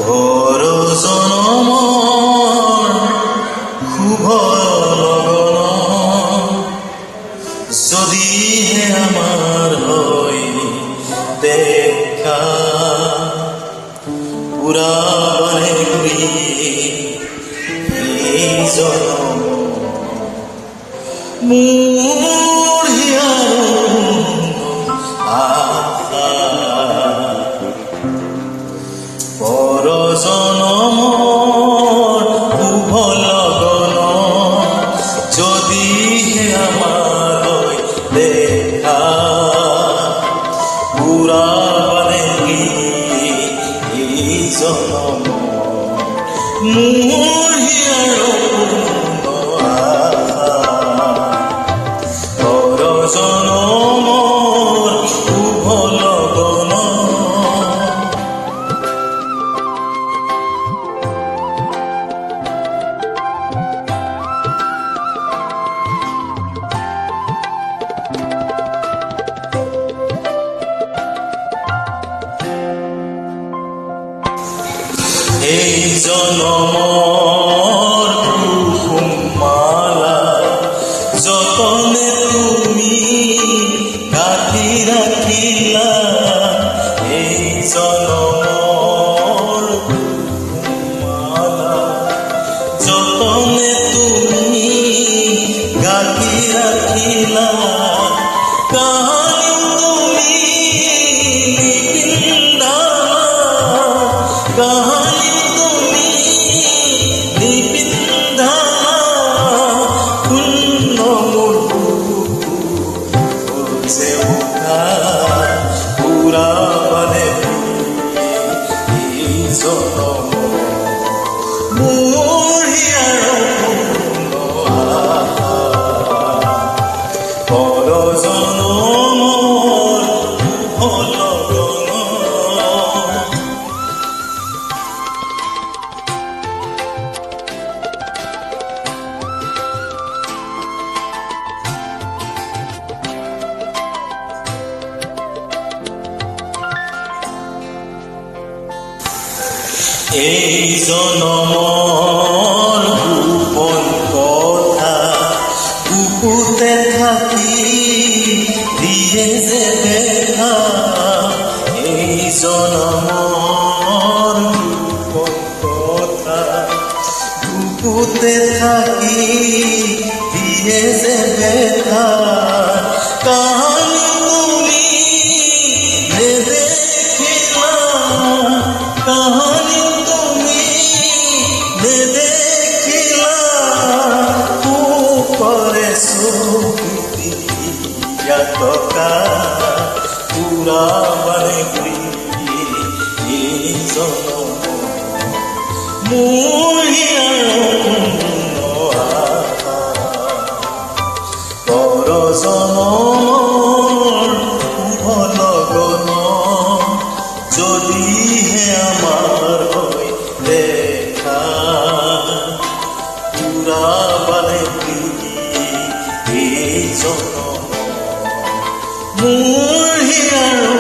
পৰ জনমৰ শুভ লগন যদিহে আমাৰ হৈ দেখা পুৰাবাৰে ঘূৰি এই জনম মোৰ হিয়াৰ আশা পৰ জনমৰ শুভ লগন যদিহে আমাৰ হৈ দেখা পুৰাবাৰে এই জনম মোৰ হিয়াৰ পৰ জনমৰ শুভ লগন এই জনমৰ কুসুমমালা যতনে তুমি গাঁঠি ৰাখিলা এই জনমৰ কুসুমমালা যতনে তুমি গাঁঠি ৰাখিলা এই জনমৰ গোপন কথা বুকুতে থাকি দিয়ে যে দেখা এই জনমৰ গোপন কথা বুকুতে থাকি দিয়ে যে দেখা কাহানি তুমি নেদেখিলা কাহানি টকা পুৰাবাৰে ঘূৰি এই জনম মোৰ হিয়াৰ আশা পৰ জনমৰ শুভ লগন যদিহে আমাৰ হৈ দেখা পুৰাবাৰে ঘূৰি এই জনম মোৰ হিয়াৰ